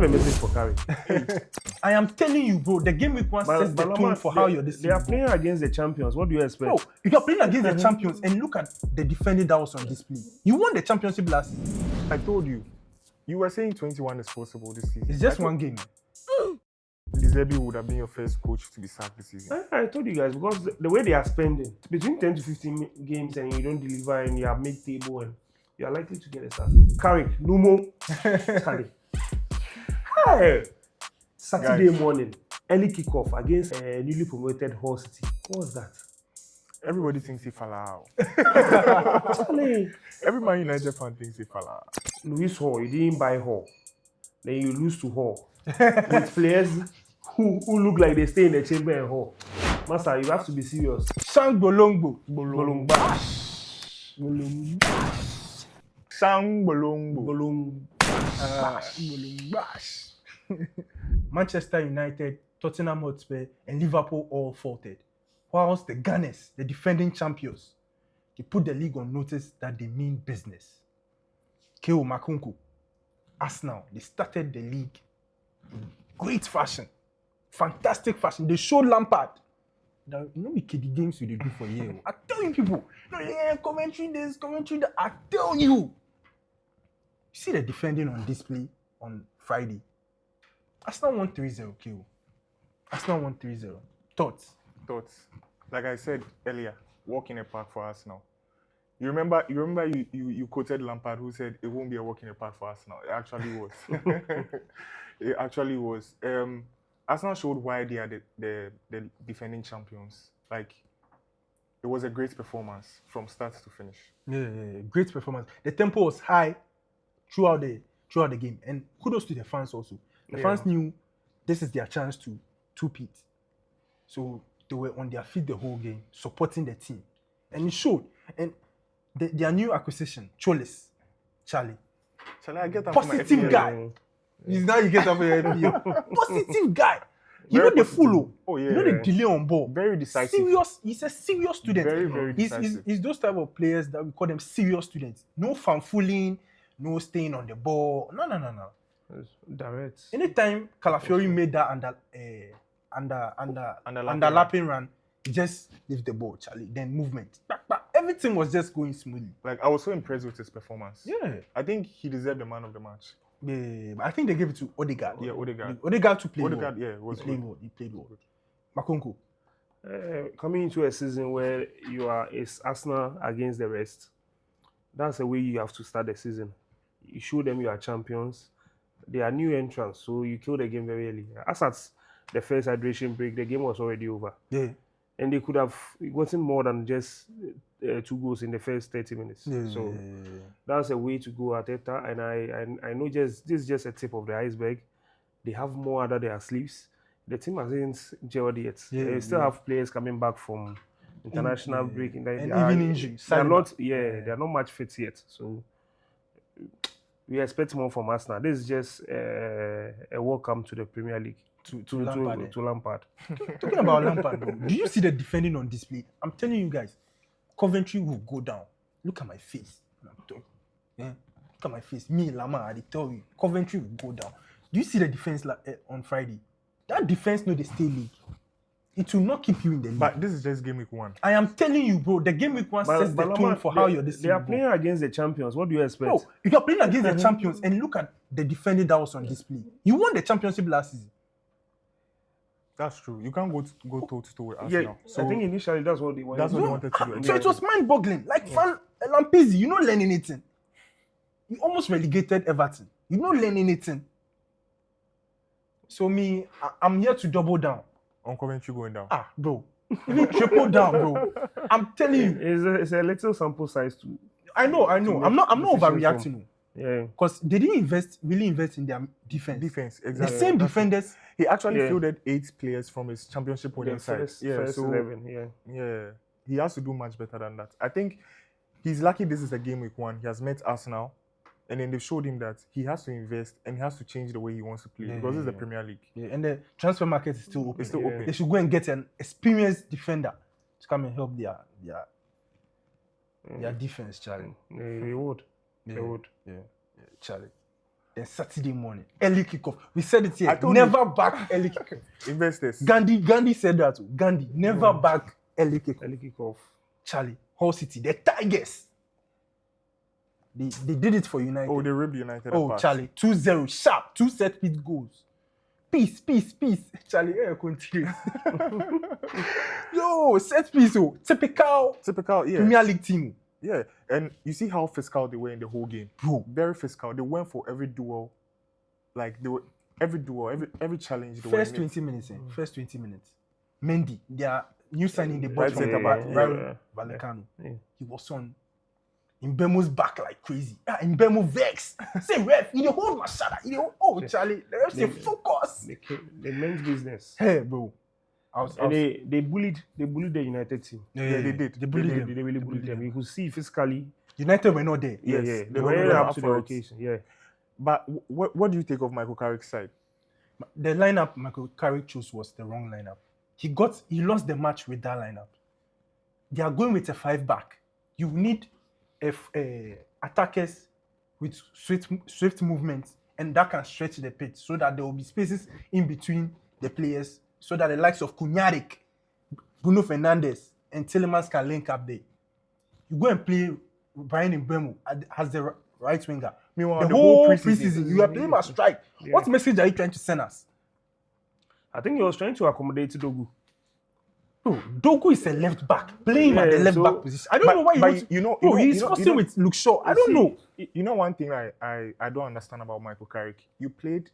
have a message for Carrie. I am telling you, bro, the game week one sets the tone for how you're this They are playing against the champions. What do you expect? Bro, if you're playing against the champions and look at the defending that was on display. You won the championship last season. I told you. You were saying 21 is possible this season. It's just one game. Lizerbi would have been your first coach to be sacked this season. I told you guys, because the way they are spending, between 10 to 15 games and you don't deliver and you are mid-table and you are likely to get a sack. Carrick, Numo, Carrick. Hey! Saturday morning, early kickoff against newly promoted Hull City. What was that? Everybody thinks he fell out. Charlie. Every Man United fan thinks he fell out. Luis Hall, you didn't buy Hall. Then you lose to Hall. With players who look like they stay in the chamber and Hall. Master, you have to be serious. Sang Bolongbo. Bolongbash. Sang Bolongbo. Bolongbash. Manchester United, Tottenham Hotspur, and Liverpool all faltered. Whilst the Gunners, the defending champions, they put the league on notice that they mean business. Keo Makunku, Arsenal, they started the league in great fashion, fantastic fashion. They showed Lampard. Now, you know, we kiddie games we do for you. I tell you people, Coventry this, Coventry that. I tell you. You see the defending on display on Friday. Arsenal won 3-0, Keo. Arsenal won 3-0. Thoughts? Like I said earlier, walk in a park for Arsenal. You remember you quoted Lampard who said it won't be a walk in the park for Arsenal. It actually was. It actually was. Arsenal showed why they are the defending champions. Like, it was a great performance from start to finish. Yeah, great performance. The tempo was high throughout the game, and kudos to the fans also. The fans knew this is their chance to two-peat. So they were on their feet the whole game, supporting the team. And it showed. And their new acquisition, Charlie, I get that positive guy. Now you get up for your FPO. Positive guy. You know the follow. Oh, yeah. You know the delay on ball. Very decisive. Serious. He's a serious student. Very, very decisive. He's those type of players that we call them serious students. No fanfooling, no staying on the ball. No. It's direct. Anytime Calafiori made that underlapping run, he just leave the ball, Charlie. Then movement. Everything was just going smoothly. Like, I was so impressed with his performance. Yeah. I think he deserved the man of the match. Yeah, but I think they gave it to Odegaard. Yeah, Odegaard. Odegaard to play Odegaard, well. yeah, was He played well. He played well. Makonko. Coming into a season where it's Arsenal against the rest, that's the way you have to start the season. You show them you are champions. They are new entrants, so you kill the game very early. As at the first hydration break, the game was already over. Yeah. And they could have gotten more than just 2 goals in the first 30 minutes. Yeah. So that's a way to go, Arteta. And I know this is just a tip of the iceberg. They have more under their sleeves. The team hasn't gelled yet. They still have players coming back from international break. And even injuries. They are not much fit yet. So we expect more from Arsenal. This is just a welcome to the Premier League. To Lampard. Talking about Lampard, bro, do you see the defending on display? I'm telling you guys, Coventry will go down. Look at my face. Look at my face. Me, Lama, I tell you, Coventry will go down. Do you see the defense on Friday? That defense know the stay league. It will not keep you in the league. But this is just game week 1. I am telling you, bro, the game week 1 sets the tone for how you're this. They are playing against the champions. What do you expect? Bro, if you're playing against the champions and look at the defending that was on display, you won the championship last season. That's true. You can't go toe-to-toe with Arsenal. Yeah, so I think initially that's what they wanted. That's what they wanted to do. So it was mind-boggling. Like, Lampezi, you don't learn anything. You almost relegated Everton. You don't learn anything. So I'm here to double down. On Coventry going down. Bro. Even triple down, bro. I'm telling you. It's a little sample size too. I know. I'm not overreacting. Yeah. Because they didn't really invest in their defense. Defense, exactly. The same defenders. He actually fielded 8 players from his championship winning side. First 11, Yeah. He has to do much better than that. I think he's lucky this is a game week 1. He has met Arsenal, and then they showed him that he has to invest and he has to change the way he wants to play because this is the Premier League. Yeah, and the transfer market is still open. It's still open. They should go and get an experienced defender to come and help their defense, Charlie. They would. Yeah, Charlie. Then Saturday morning, early kickoff. We said it I here. told Never back early kickoff. Investors. Gandhi said that too. Gandhi never back early kickoff. Early kickoff. Charlie, Hull City, the Tigers. They did it for United. Oh, they ripped United Oh, apart. Charlie, 2-0 sharp, 2 set piece goals. Peace. Charlie, continue. Yo, set piece, oh, typical Yeah. Premier League team. Yeah, and you see how physical they were in the whole game. Bro, Very physical. They went for every duel. Like they were every challenge. They first were in it. 20 minutes, First 20 minutes. Mendy, their new signing, they bought Right from centre back, Raul Vallecano. Yeah. He was on Mbeumo's back like crazy. Mbeumo vex. Say ref, you dey hold my shadow. Charlie, the ref say focus. The men's business. Hey, bro. And they bullied the United team. Yeah, they did. They bullied them. They really bullied them. You could see physically. United were not there. Yes, They they were were up to the for it. occasion. Yeah. But what do you think of Michael Carrick's side? The lineup Michael Carrick chose was the wrong lineup. He lost the match with that lineup. They are going with a 5-back. You need attackers with swift movements, and that can stretch the pitch so that there will be spaces in between the players, so that the likes of Kunyarik, Bruno Fernandes, and Tielemans can link up there. You go and play Brian Mbeumo as the right winger. Meanwhile, The whole preseason, you are playing a strike. Yeah. What message are you trying to send us? I think he was trying to accommodate Dogu. Bro, Dogu is a left back, playing at the left back position. I don't know why he's fussing with Luke Shaw. I don't know. You know one thing I don't understand about Michael Carrick. You played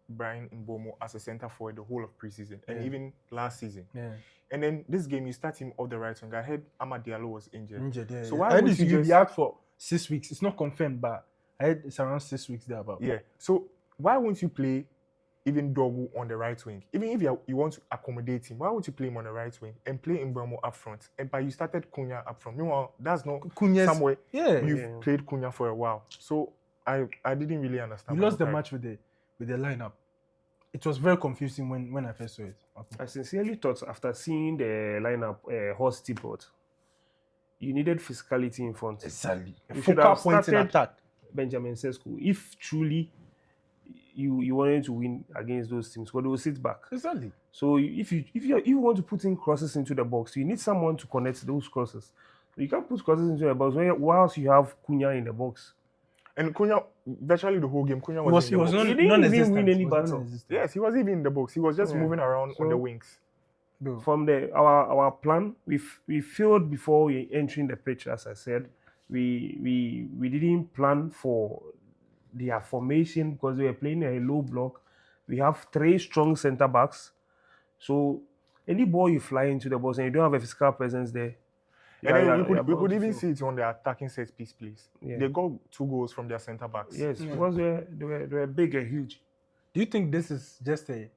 Brian Mbeumo as a centre forward the whole of preseason and even last season. Yeah. And then this game you start him off the right wing. I heard Amad Diallo was injured. Yeah. So why I heard would you he'll just be out for 6 weeks. It's not confirmed, but I heard it's around 6 weeks there about. Yeah. So why won't you play even Dogu on the right wing? Even if you want to accommodate him, why would you play him on the right wing and play Mbeumo up front? But you started Cunha up front. Meanwhile, that's not Cunha's, somewhere yeah. you've played Cunha for a while. So I didn't really understand. You lost the Michael match with the lineup. It was very confusing when I first saw it. I sincerely thought after seeing the lineup, Horse Tipot, you needed physicality in front. Exactly. You should Focal have point in started attack. Benjamin Sesko if truly you wanted to win against those teams, but they will sit back. Exactly. So if you want to put in crosses into the box, you need someone to connect those crosses. You can't put crosses into the box whilst you have Cunha in the box. And Cunha, virtually the whole game, Cunha was He in the was box. He didn't even win any battle. non-existent. Yes, he was even in the box. He was just moving around on the wings. Bro. From our plan, we failed before we entering the pitch. As I said, we didn't plan for their formation because we were playing a low block. We have 3 strong centre backs, so any ball you fly into the box and you don't have a physical presence there. And then we could even see it on the attacking set piece plays. Yeah. They got 2 goals from their centre backs. Yes, because they were big and huge. Do you think this is just a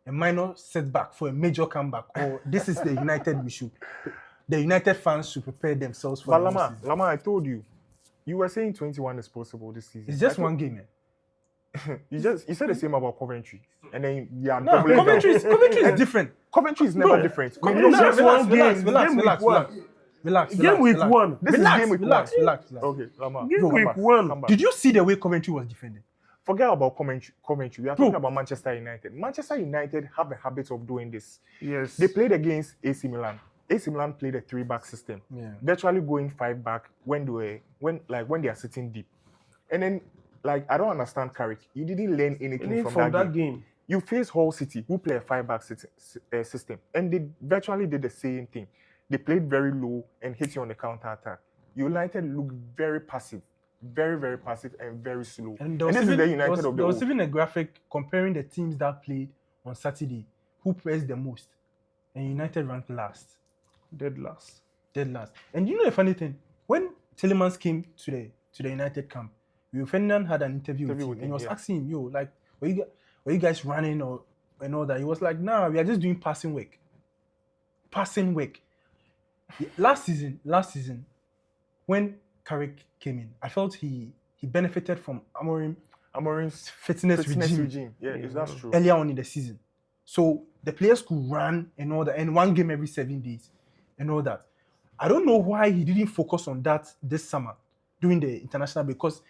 minor setback for a major comeback, or this is the United fans should prepare themselves for But the next season? Lama, I told you, you were saying 21 is possible this season. It's just one game, man. You said the same about Coventry, and then No, Coventry is different. Coventry is never different. Coventry is just one game. Relax. Game week 1. This is game week 1. Relax. Okay, Lama. Game come week back, 1. come back. Did you see the way Coventry was defended? Forget about Coventry. We are talking about Manchester United. Manchester United have a habit of doing this. Yes. They played against AC Milan. AC Milan played a 3-back system. Yeah. Virtually going 5-back when they are sitting deep. And then I don't understand Carrick. You didn't learn anything from that game. You face Hull City, who play a 5-back system, and they virtually did the same thing. They played very low and hit you on the counter attack. United looked very passive. Very, very passive and very slow. And this is the United of the There was old. even a graphic comparing the teams that played on Saturday, who pressed the most, and United ranked last. Dead last. And you know the funny thing? When Tielemans came to the United camp, Ferdinand had an interview with him, and he was asking him, were you guys running and all that? He was like, nah, we are just doing passing work. Last season, when Carrick came in, I felt he benefited from Amorim's fitness regime. Yeah, that's true. Earlier on in the season. So the players could run and all that, and one game every 7 days and all that. I don't know why he didn't focus on that this summer during the international, because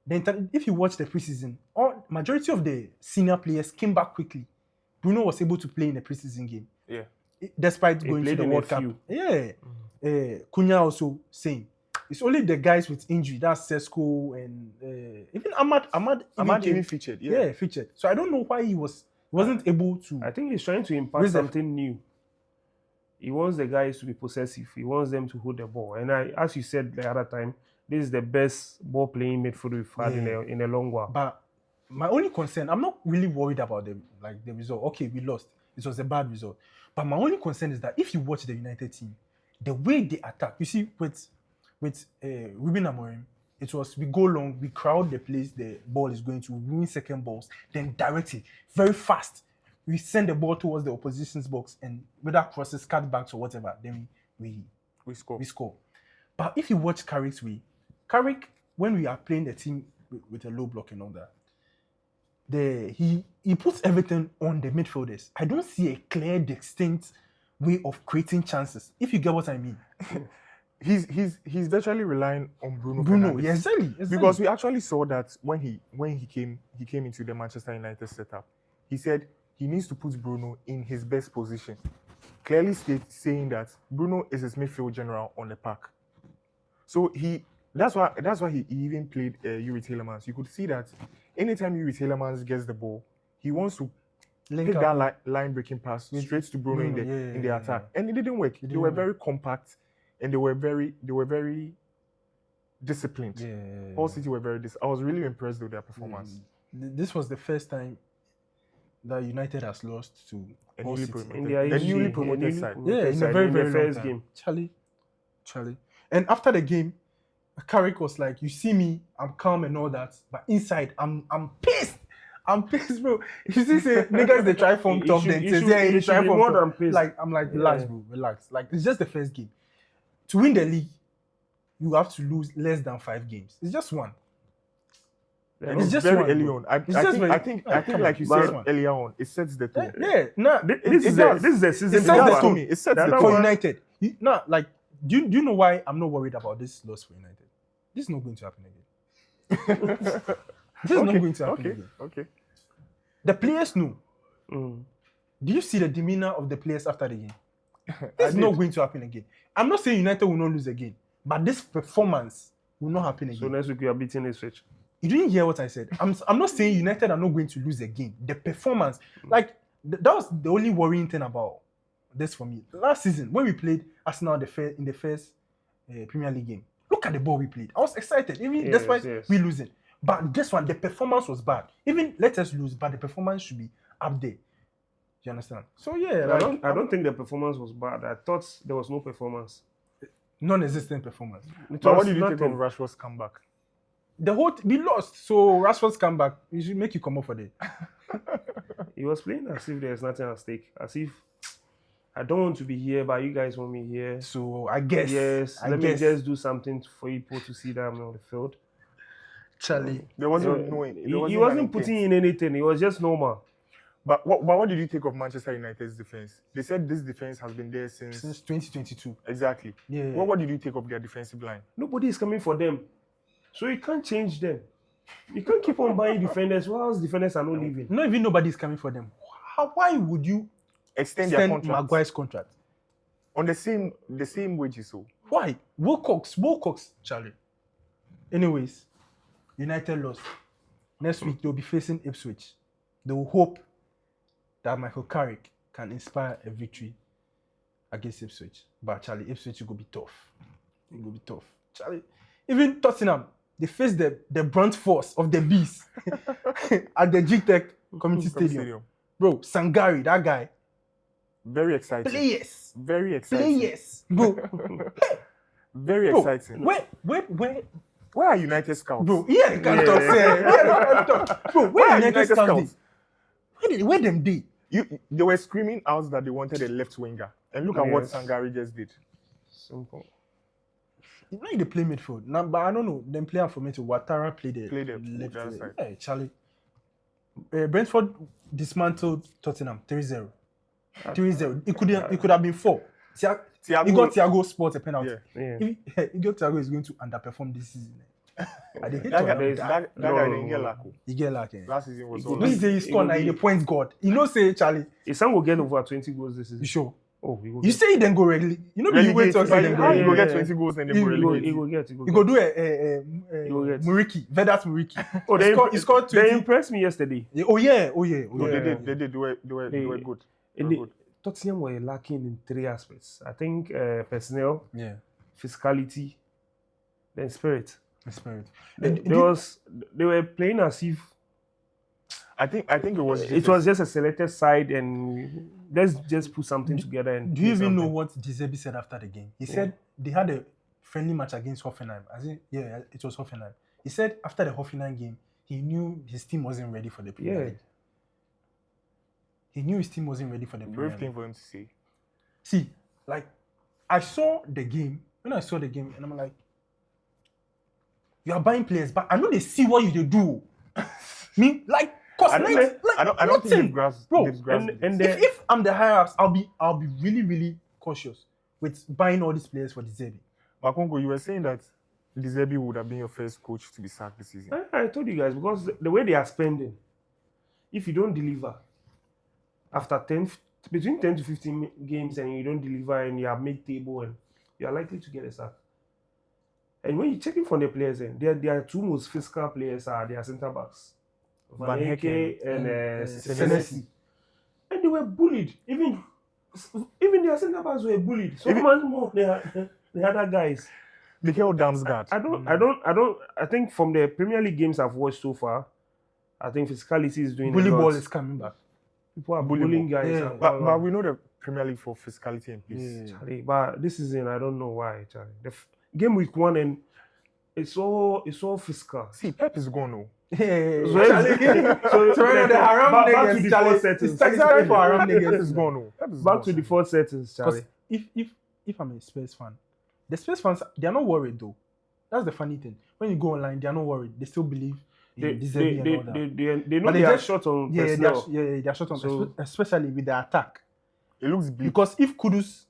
if you watch the preseason, all majority of the senior players came back quickly. Bruno was able to play in the preseason game. Yeah. Despite He going to played the in a World Cup. few. Yeah. Cunha also same. It's only the guys with injury, that's Sesko and even Ahmad came- even featured. yeah, featured. So I don't know why he wasn't able to. I think he's trying to impart Raise the- something new. He wants the guys to be possessive. He wants them to hold the ball. And as you said the other time, this is the best ball playing midfield we've had in a long while. But my only concern, I'm not really worried about the result. Okay, we lost. It was a bad result. But my only concern is that if you watch the United team, the way they attack, you see, with Ruben Amorim, it was we go long, we crowd the place the ball is going to, win second balls, then direct it very fast. We send the ball towards the opposition's box, and whether crosses, cutbacks, or whatever, then we score. But if you watch Carrick's way, Carrick, when we are playing the team with a low block and all that, he puts everything on the midfielders. I don't see a clear, distinct way of creating chances, if you get what I mean. He's virtually relying on Bruno Fernandes. Yeah, exactly. Because we actually saw that when he came into the Manchester United setup, he said he needs to put Bruno in his best position. Clearly saying that Bruno is his midfield general on the park. So that's why he even played Yuri Tielemans. You could see that anytime Yuri Tielemans gets the ball, he wants to pick that line breaking pass straight to Bruno in the attack. And it didn't work. They were very compact and they were very disciplined. All City were very I was really impressed with their performance. This was the first time that United has lost to A All newly City. newly promoted side. Yeah, in a very, very first long game. time. Charlie. And after the game, Carrick was like, "You see me, I'm calm and all that, but inside, I'm pissed. I'm pissed, bro. You see, say niggas they try from top, then says they try from more top. than pissed. Like I'm like, relax, bro, relax. Like it's just the first game. To win the league, you have to lose less than 5 games. It's just one. And It's just very one, early bro. on. It's I think like you said earlier on, it sets the tone. Yeah, no, This is the season. It sets the over. tone. It sets That the one- For tone. United. Do you know why I'm not worried about this loss for United? This is not going to happen again. This is not going to happen again. Okay. The players know. Mm. Do you see the demeanor of the players after the game? This is not going to happen again. I'm not saying United will not lose again, but this performance will not happen again. So next week we are beating Ipswich. You didn't hear what I said. I'm not saying United are not going to lose again. The performance, that was the only worrying thing about this for me. Last season, when we played Arsenal in the first Premier League game, look at the ball we played. I was excited, even despite we losing. But guess what? The performance was bad. Even let us lose, but the performance should be up there. Do you understand? So yeah, I don't think the performance was bad. I thought there was no performance. non-existent performance. But what did you think of Rashford's comeback? The whole we lost, so Rashford's comeback. It should make you come up for it. He was playing as if there's nothing at stake. As if I don't want to be here, but you guys want me here. So I guess Let me just do something for people to see that I'm on the field. Charlie. There wasn't He wasn't putting in anything. It was just normal. But what did you think of Manchester United's defense? They said this defense has been there since 2022. Exactly. Yeah. What did you think of their defensive line? Nobody is coming for them. So you can't change them. You can't keep on buying defenders whilst defenders are not leaving. Not even nobody's coming for them. Why would you Extend their contract Maguire's contract? on the same wages. So Why? Wilcox, Charlie. Anyways, United lost. Next week they'll be facing Ipswich. They will hope that Michael Carrick can inspire a victory against Ipswich. But Charlie, Ipswich will be tough. It will be tough. Charlie, even Tottenham, they face the brunt force of the beast at the GTEC Community Stadium. Bro, Sangari, that guy. Very exciting. Players. Very exciting. Players. Bro. Very Bro, exciting. Where are United scouts? Bro, yeah, they can't talk, sir. Yeah, they can't talk. Bro, where are United scouts? Where them be? They were screaming out that they wanted a left winger. And look at what Yes. Sangari just did. Simple. Now they play midfield. Now, but I don't know. Them play for me to Ouattara play the left side. Hey, Charlie. Brentford dismantled Tottenham 3-0. 3-0. It could have been 4. He got Thiago Sport a penalty. Yeah. Igor Thiago is going to underperform this season. I dey hate That guy, Tottenham. that No, guy no, didn't get no. luck. He get luck. Last season was He all go No, he luck. say he score will now. He be- the points god. You know, say Charlie. His son will get over 20 goals this season. You sure? Oh, he will You get. say he then go relegate. You know, you wait Relegate. till say then go How you go relegate. get 20 goals and then He go go- He go relegate? get. He go do He go get. Muriki, Vedat Muriki. Oh, He scored they 20. impressed me yesterday. Oh yeah. No, Yeah. they did. They were good. They were And good. Tottenham were lacking in 3 aspects. I think personnel, Yeah. physicality, then spirit. The spirit. They were playing as if I think it was. it was just a selected side and let's just put something together. And Do you play even know something. what José said after the game? He said they had a friendly match against Hoffenheim. It was Hoffenheim. He said after the Hoffenheim game, he knew his team wasn't ready for the Premier Yeah. League. He knew his team wasn't ready for the Premier Brave League. thing for him to say. See, like, I saw the game. When I saw the game, and I'm like, you are buying players, but I know they see what you do. Me, like, cause I don't think nothing. they've grasped. Bro, they've grasped it. and If I'm the higher ups, I'll be really, really cautious with buying all these players for the Zerbi. Makongo, you were saying that De Zerbi would have been your first coach to be sacked this season. I told you guys because the way they are spending, if you don't deliver after between 10 to 15 games and you don't deliver and you are mid-table and you are likely to get a sack. And when you check it from the players, their 2 most physical players are their centre backs, Van Hecke and Senesi. And they were bullied. Even their centre backs were bullied. So much more the other guys. They held Damsgaard. I think from the Premier League games I've watched so far, I think physicality is doing Bully a lot. ball is coming back. People are Bully bullying ball. guys. Yeah. and But we know the Premier League for physicality and pace. Charlie, but this season I don't know why, Charlie. Game week 1 and it's all physical. See, Pep is gone now. Hey, So Charlie. So right now the haram back to niggas, the Charlie, first settings. it's exactly for haram Pep niggas. is gone now. Pep is Back gone. to default settings, Because Charlie. if I'm a Spurs fan, the Spurs fans, they are not worried though. That's the funny thing. When you go online, they are not worried. They still believe They, in De Zerbi and all that. they know But they they are just- short on They personnel. are short on, So- especially with the attack. It looks bleak. Because if Kudus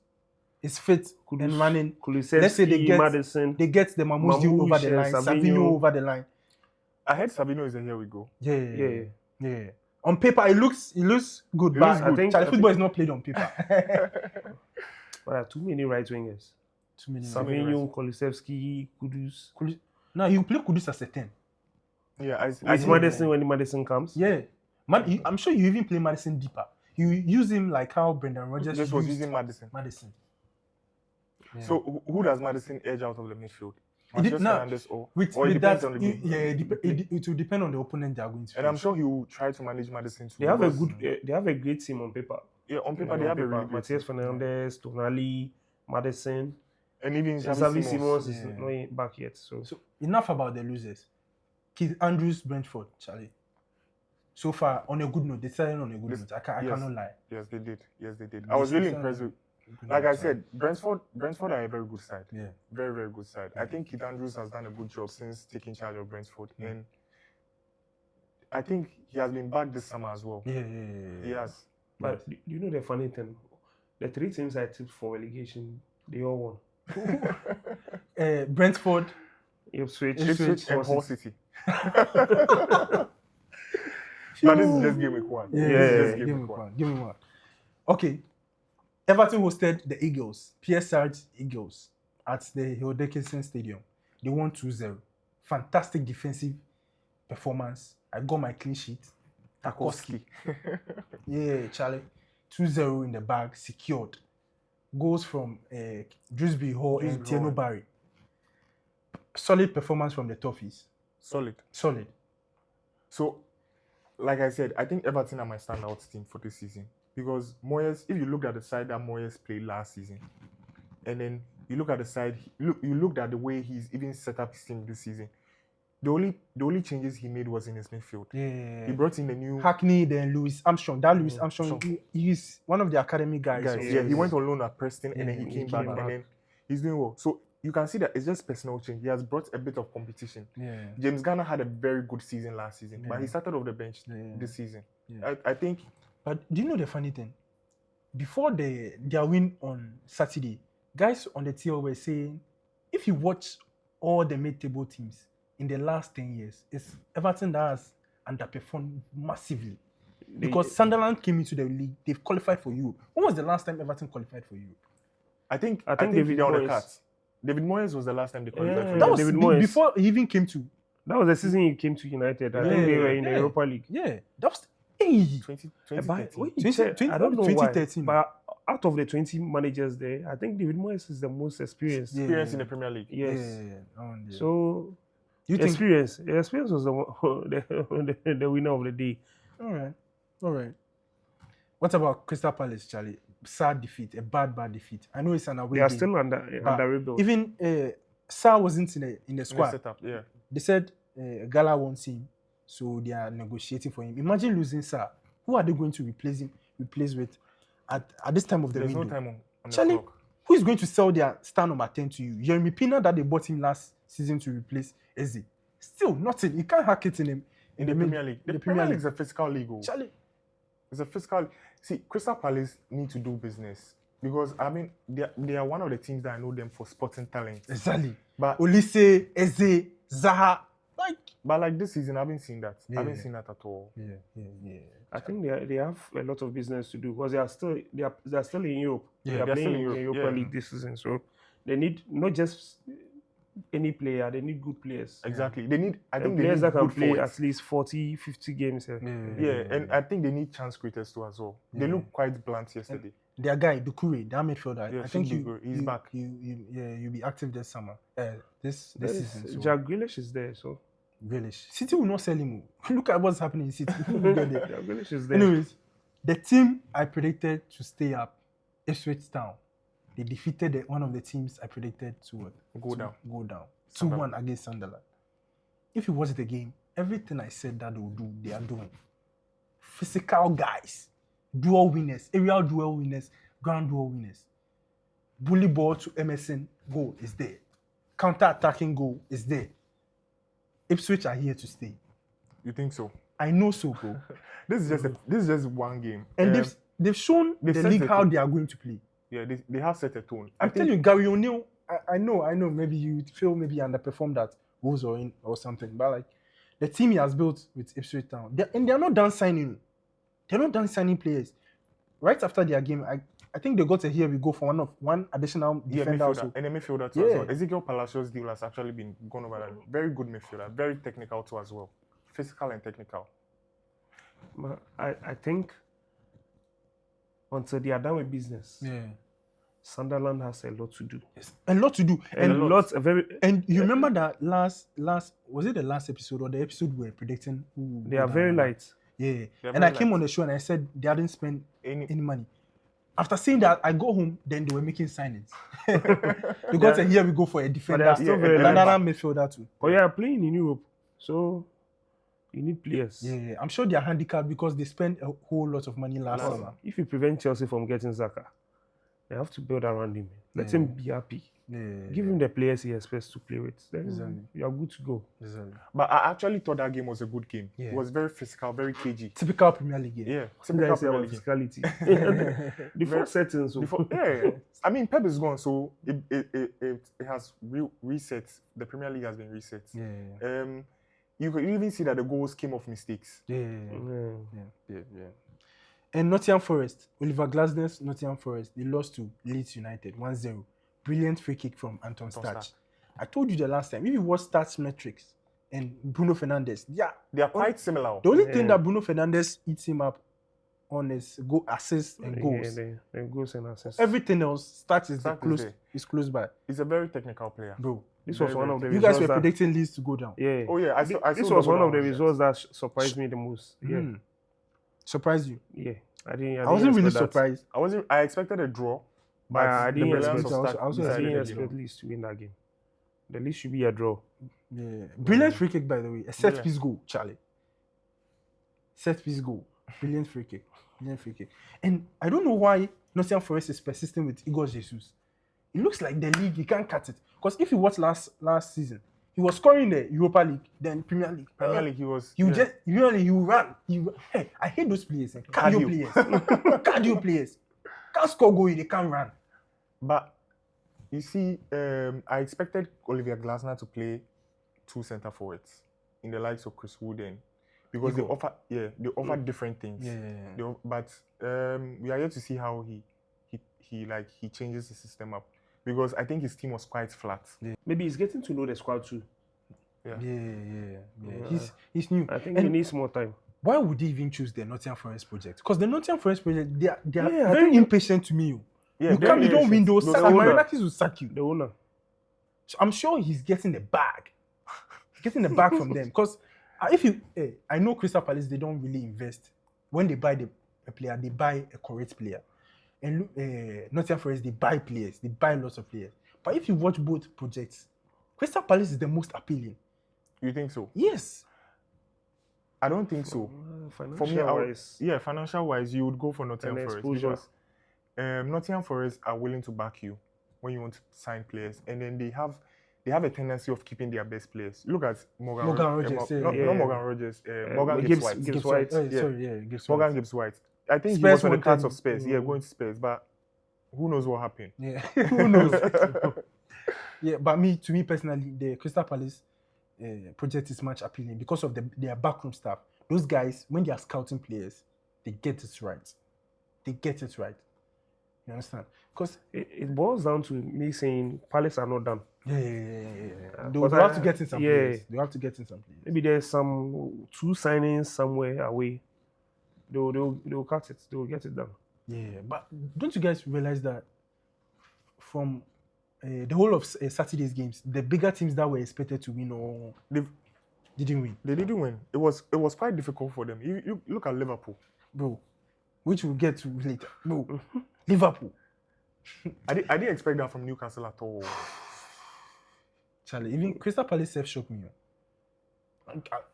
is fit and running, Kulusevski, let's say they get- Madison. they get the Mamouche deal over the line, Mamouche, Savinho over the line. I heard Sabino is a here we go. Yeah. On paper, it looks good, It but looks good. I think- Charlie, football is not played on paper. But there are too many right wingers. Too many. Savinho, Kulusevski, Kudus. No, you play Kudus as a 10. Yeah, With think- Madison when Madison comes. Yeah. I'm sure you even play Madison deeper. You use him like how Brendan Rodgers just was used using Madison. Madison. Yeah. So who does Madison edge out of the midfield? It did- Martial no, Fernandes or with it that, depends on the game. it will depend on the opponent they are going to. And I'm face. sure he will try to manage Madison too. They have a because- good. They have a great team on paper. Yeah, on paper they have a really good Matthias team. Fernandes, Tonali, Madison. And even Xavi Simons is Yeah. not back yet. So So enough about the losers. Keith Andrews, Brentford, Charlie. So far, on a good note, they started on a good Yes. note. I Yes. cannot lie. Yes, they did. Yes, they did. I was really impressed with. Like I said, Brentford are a very good side. Yeah. Very, very good side. I think Keith Andrews has done a good job since taking charge of Brentford. And I think he has been back this summer as well. Yeah. He has. but do you know the funny thing? The 3 teams I tipped for relegation, they all won. Brentford. Ipswich, Ipswich and Hull Hull City. But this is just game week 1. Yeah, This is just give game me week 1. one. Give me one. Okay. Everton hosted the Eagles, PSR's Eagles, at the Hill Dickinson Stadium. They won 2-0. Fantastic defensive performance. I got my clean sheet. Tarkowski. Yeah, Charlie. 2-0 in the bag, secured. Goals from Dewsbury Hall and Dewsbury Hall. Tieno Barry. Solid performance from the Toffees. Solid. Solid. So, like I said, I think Everton are my standout team for this season. Because Moyes, if you look at the side that Moyes played last season, and then you look at the side, you looked at the way he's even set up his team this season. The only changes he made was in his midfield. Yeah. He brought in a new Hackney, then Louis Armstrong. That Louis Mm, Armstrong, sure. he's one of the academy guys. guys. so Yeah, he went on loan at Preston and Yeah, then he he came came back, back. and then he's doing well. So you can see that it's just personal change. He has brought a bit of competition. Yeah. James Garner had a very good season last season, but Yeah. he started off the bench Yeah. this season. Yeah. I think But do you know the funny thing? Before their win on Saturday, guys on the TL were saying, if you watch all the mid-table teams, in the last 10 years, it's Everton that has underperformed massively. Because Sunderland came into the league, they've qualified for Europe. When was the last time Everton qualified for Europe? I think David they're on the Moyes. cards. David Moyes was the last time they qualified Yeah. for That Europe. was David Moyes. before he even came to. That was the season he came to United. I think they were in the Europa League. Yeah, that was 20. 2013. I don't know 2013. why, but out of the 20 managers there, I think David Moyes is the most experienced. Yeah. Experience in the Premier League. Yes. Yeah. So You think? experience was the winner of the day. All right. What about Crystal Palace, Charlie? Sad defeat, a bad defeat. I know it's an away They are game, still under but rebuild. even Sarr wasn't in the In squad. the setup, yeah. They said Gala wants him, so they are negotiating for him. Imagine losing Sarr. Who are they going to replace with at this time of the There's window? no time on the Charlie, clock. who is going to sell their star number 10 to you? Jeremy Pina that they bought him last season to replace Eze. Still nothing. You can't hack it in him. In the Premier League. The Premier League is a physical league. Oh. Charlie, It's a physical. See, Crystal Palace need to do business because I mean they are one of the teams that I know them for sporting talent. exactly. But Olise, Eze, Zaha, like this season, I haven't seen that. I haven't seen that at all. Yeah. I think they have a lot of business to do because they are still in Europe. Yeah, they are they're playing still in in Europe, the Europa yeah. League this season, so they need not just any player. They need good players. Exactly. They need. I think they players need that can good play forwards. at least 40, 50 games. Yeah, and I think they need chance creators too as well. They Yeah. look quite blunt yesterday. Their guy, Dukure, that midfielder. Yeah, I think Dukure, he's back. You'll be active this summer. This Yes, season. So. Jack Grealish is there, so Grealish. City will not sell him. Look at what's happening in City. Who will get there? Jack Grealish is there. Anyways, the team I predicted to stay up, Ipswich Town, they defeated one of the teams I predicted to Go down. 2-1 against Sunderland. If you watch the game, everything I said that they will do, they are doing. Physical guys, duel winners, aerial duel winners, ground duel winners. Bully ball to Emerson, goal is there. Counter-attacking goal is there. Ipswich are here to stay. You think so? I know so, bro. This is just one game. And they've shown they've the set league the how tone. they are going to play. Yeah, they have set a tone. I'm telling you, Gary O'Neill, I know, maybe you feel maybe he underperformed at Wolves or something, but like the team he has built with Ipswich Town, they're not done signing. They're not done signing players. Right after their game, I think they got a here we go for one additional Yeah, defender also. midfielder. And a midfielder too as Yeah. well. Ezekiel Palacios' deal has actually been gone over that. Very good midfielder. Very technical too as well. Physical and technical. But I think until they are done with business, Yeah. Sunderland has a lot to do. A lot to do. And And you remember that last was it the last episode or the episode we were predicting who will they go are down? very light. Yeah. They're And I very came light. on the show and I said they hadn't spent Any any money. After saying that, I go home, then they were making signings. They got a here we go for a defender, are still very another light. midfielder too. But yeah, playing in Europe, so you need players. Yeah, I'm sure they are handicapped because they spent a whole lot of money last But summer. if you prevent Chelsea from getting Zaka, they have to build around him. Let him be happy. Give him the players he expects to play with. Then Exactly. you are good to go. But I actually thought that game was a good game. Yeah. It was very physical, very cagey. Typical Premier League game. Yeah, Typical typical Premier League game. physicality. Before settings, so Yeah, I mean Pep is gone, so it has reset. The Premier League has been reset. Yeah. You could even see that the goals came off mistakes. yeah. And Nottingham Forest, Oliver Glasner's Nottingham Forest, they lost to Leeds United 1-0. Brilliant free kick from Anton Starch. I told you the last time, if you watch stats metrics and Bruno Fernandes, They are quite similar. the only thing Yeah. that Bruno Fernandes eats him up on is goal assists and goals. Yeah, the goals and assists. Everything else, stats is Stats is close. there. Is close by, He's a very technical player. bro. This was Very, one very of the You guys results were that, predicting Leeds to go down. yeah. Oh yeah, I This saw was one of the double results that surprised me the most. Yeah, Mm. Surprised you? yeah. I wasn't really expect that. surprised. I expected a draw, But I the didn't brilliance expect. of I Stark also I decided didn't the expect game. Leeds to win that game. The Leeds should be a draw. Yeah. Brilliant free kick, by the way. A set Brilliant. piece goal, Charlie. Set piece goal. Brilliant free kick. Brilliant free kick. And I don't know why Nottingham Forest is persistent with Igor Jesus. It looks like the league, he can't cut it. Because if you watch last season, he was scoring the Europa League, then Premier League. Premier League, he was. You yeah. just usually you run. Hey, I hate those players. Cardio players. Cardio players. Can't score goal, they can't run. But you see, I expected Olivier Glasner to play two centre forwards in the likes of Chris Wood because Igor. they offer different things. Yeah. But we are yet to see how he changes the system up, because I think his team was quite flat. Maybe he's getting to know the squad too. Yeah. He's new. I think And he needs more time. why would he even choose the Nottingham Forest project? Because the Nottingham Forest project, they are Yeah, I very think- impatient to me. Yeah, You very don't win patient. those. The Sack owner. Marianatis will sack you. The owner. So I'm sure he's getting the bag. Getting the bag from them. Because I know Crystal Palace, they don't really invest. When they buy a player, they buy a correct player. And Nottingham Forest, they buy players. They buy lots of players. But if you watch both projects, Crystal Palace is the most appealing. You think so? Yes. I don't think so. For me, Financial-wise, financial wise, you would go for Nottingham And Forest exposure. because Nottingham Forest are willing to back you when you want to sign players, and then they have a tendency of keeping their best players. Look at Morgan Rogers, not Morgan Rogers, Morgan Gibbs- Gibbs-White. Gibbs-White. Gibbs Morgan Gibbs-White. I think he Spurs was on the cards wanted- of Spurs. Yeah, going to Spurs, but who knows what happened? Yeah. Who knows? Yeah, but to me personally, the Crystal Palace project is much appealing because of their backroom staff. Those guys, when they are scouting players, they get it right. They get it right. You understand? Because it boils down to me saying Palace are not done. They'll But have to get in some yeah. players. They'll have to get in some players. Maybe there's some 2 signings somewhere away. They'll cut it. They'll get it done. Yeah, but don't you guys realize that from the whole of Saturday's games, the bigger teams that were expected to win or didn't win, They didn't win. It was quite difficult for them. You look at Liverpool. bro, which we'll get to later. Bro, Liverpool. I didn't expect that from Newcastle at all. Charlie, even Crystal Palace self shocked me.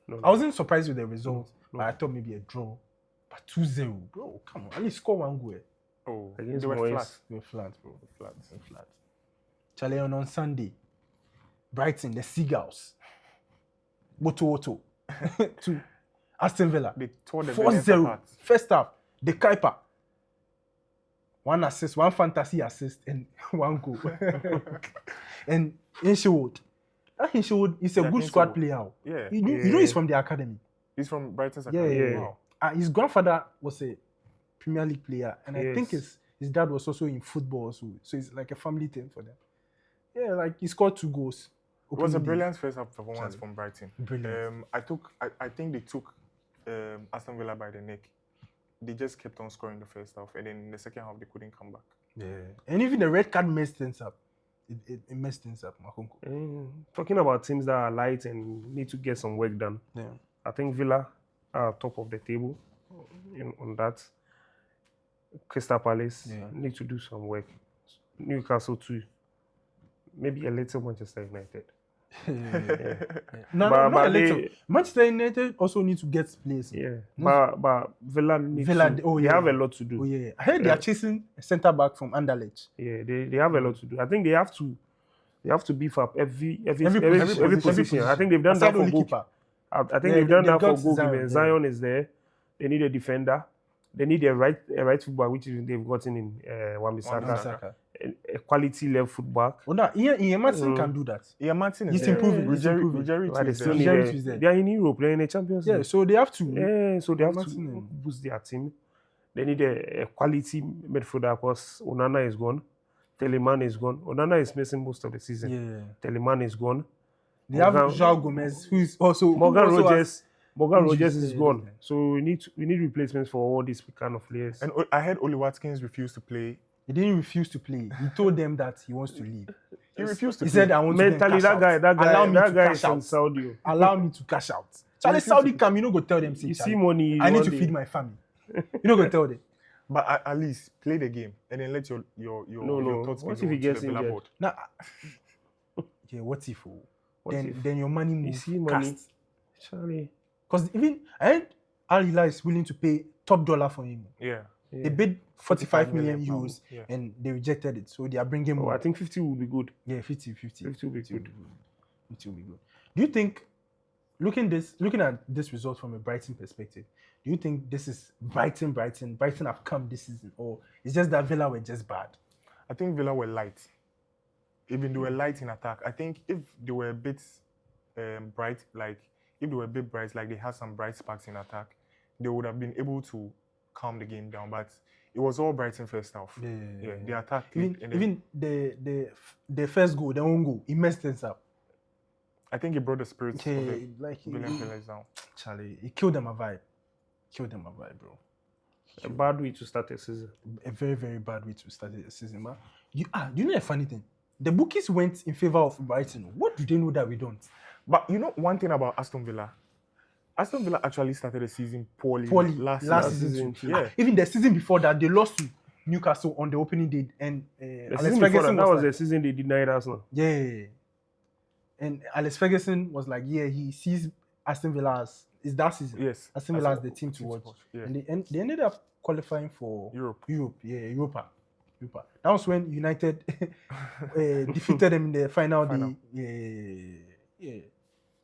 No, I wasn't surprised with the result, No. but I thought maybe a draw. But 2-0, bro, come on, at least score one goal. Oh, Against they were Moyes. flat. We're flat, bro. We're flat. Charlie, on Sunday, Brighton, the Seagulls, Woto to Aston Villa. They tore the Villains 4-0. apart. First half, the Kuiper. 1 assist, 1 fantasy assist, and 1 goal. And Hinshelwood. That Hinshelwood is a Yeah, good squad Hinshelwood. player. Yeah, You know he's from the academy. he's from Brighton's Yeah, academy. yeah. Wow. His grandfather was a Premier League player, and I think Yes. his dad was also in football, so it's like a family thing for them. Yeah, like he scored 2 goals. It was a opening day. brilliant first half performance Charlie. from Brighton. Brilliant. I think they took Aston Villa by the neck. They just kept on scoring the first half, and then in the second half they couldn't come back. Yeah, and even the red card messed things up. It messed things up, Makonko. Talking about teams that are light and need to get some work done. Yeah. I think Villa are top of the table on that. Crystal Palace need to do some work. Newcastle too. Maybe a little Manchester United. No, But not a they- little. Manchester United also need to get players. Yeah, No. but Villa need Villa, to. They yeah. have a lot to do. Oh yeah, I heard they are chasing a centre back from Anderlecht. Yeah, they have a lot to do. I think they have to beef up every position. position. I think they've done Aside that for only goal. keeper. I think Yeah, they've done they've that for got goalkeeper. Zion, Zion is there. They need a defender. They need a right fullback, which they've gotten in Wan-Bissaka. Wan-Bissaka. A quality left fullback. Oh no, Ian Martin can do that. Yeah, Martin is He's there. improving, he's Ruggieri- improving. Ruggieri But too they is still there. need Ruggieri is there. they are in Europe playing the Champions Yeah, League. so they have to. Yeah, so they have Martin, to boost their team. They need a quality midfielder because Onana is gone. Telemann is gone. Onana is missing most of the season. Yeah. Telemann is gone. They have Morgan- João Gomez, who is also Morgan who also Rogers. Morgan injuries, Rogers is yeah, gone. yeah. So we need replacements for all these kind of players. And I heard Oli Watkins refused to play. He didn't refuse to play. He told them that he wants to leave. He refused to He play. said, "I want to go and Mentally, cash out. Allow me that to guy cash is from out. Saudi. Allow me to cash out." Charlie, Saudi come, you know, go tell them, say, You see Charlie, money. I need one to day. feed my family. You know, go tell them. But at least play the game and then let your No. thoughts be What if known he to gets the Villa injured? board. Now, yeah, what if? What then if? then your money You moves see money. cast. Charlie. Because even I heard Al Hilal is willing to pay top dollar for him. Yeah. They bid 45 million million euros pounds, yeah. and they rejected it. So they are bringing Oh, more. I think 50 will be good. Yeah, 50. 50 will be good. 50 will be good. Do you think, looking at this result from a Brighton perspective, do you think this is Brighton have come this season, or it's just that Villa were just bad? I think Villa were light. Even they were light in attack. I think if they were a bit bright, like if they were a bit bright, like they had some bright sparks in attack, they would have been able to calm the game down. But it was all Brighton first half. Yeah, the attack. Even the first goal, the own goal, it messed things up. I think it brought the spirits of the Like William players down. Charlie, it killed them a vibe. Bro. A bad way to start a season. A very, very bad way to start the season, man. You know a funny thing? The bookies went in favor of Brighton. What do they know that we don't? But you know one thing about Aston Villa? Aston Villa actually started the season poorly last season. too. Yeah. Even the season before that, they lost to Newcastle on the opening day, and The Alex season before Ferguson that was like, the season they denied Arsenal. yeah. And Alex Ferguson was like, yeah, he sees Aston Villa as is that season. Yes. Aston Villa as the team to watch. Yeah. And they ended up qualifying for Europe. Europa. That was when United defeated them in the final. Yeah.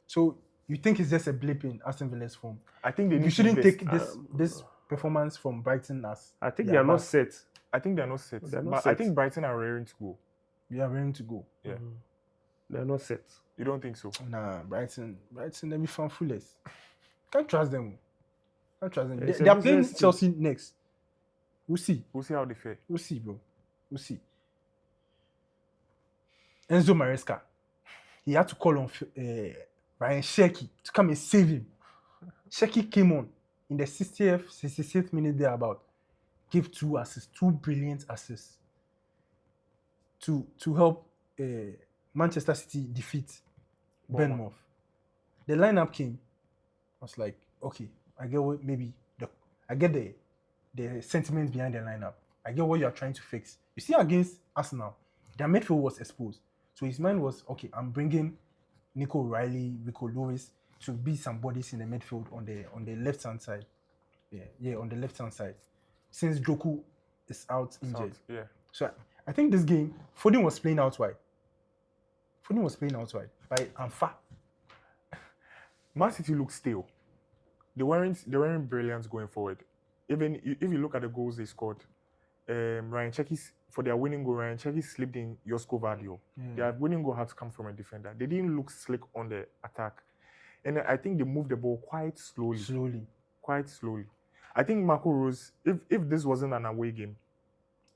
So you think it's just a blip in Aston Villa's form? I think they You need shouldn't to take invest. this performance from Brighton as I think Yeah, they are not but- set. I think they're not set. They're not But I set. think Brighton are raring to go. we are ready to go. Yeah. They are not set. You don't think so? Nah, Brighton, they be fanfulous. Can't trust them. It's They a are playing business team. Chelsea next. We'll see. We'll see how they fare. We'll see, bro. We'll see. Enzo Maresca. He had to call on Ryan Cherki to come and save him. Cherki came on in the 66th minute thereabout. Gave 2 assists, 2 brilliant assists to help Manchester City defeat Bournemouth. The lineup came. I was like, okay, I get what I get the sentiment behind the lineup. I get what you are trying to fix. You see, against Arsenal, their midfield was exposed. So his mind was, okay, I'm bringing Nico O'Reilly, Rico Lewis to be some bodies in the midfield on the left hand side. Yeah, on the left hand side. Since Joku is out injured. Yeah. So I think this game, Foden was playing out wide. By Anfa. Man City looked stale. They weren't brilliant going forward. Even if you look at the goals they scored, Ryan Cherki's for their winning goal, Ryan Cherki slipped in Josko Vardio. Their winning goal had to come from a defender. They didn't look slick on the attack, and I think they moved the ball quite slowly. I think Marco Rose, if this wasn't an away game,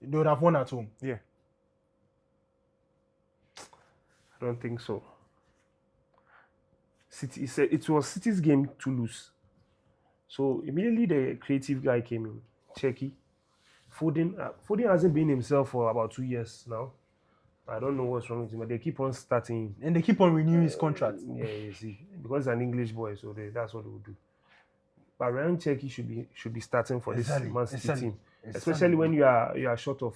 They would have won at home. yeah, I don't think so. City, it was City's game to lose. So immediately the creative guy came in, Cherki. Foden hasn't been himself for about 2 years now. I don't know what's wrong with him, but they keep on starting. And they keep on renewing his contract. Yeah, you see, because he's an English boy, so that's what they will do. But Ryan Cherki should be starting for this Man City team, especially when you are short of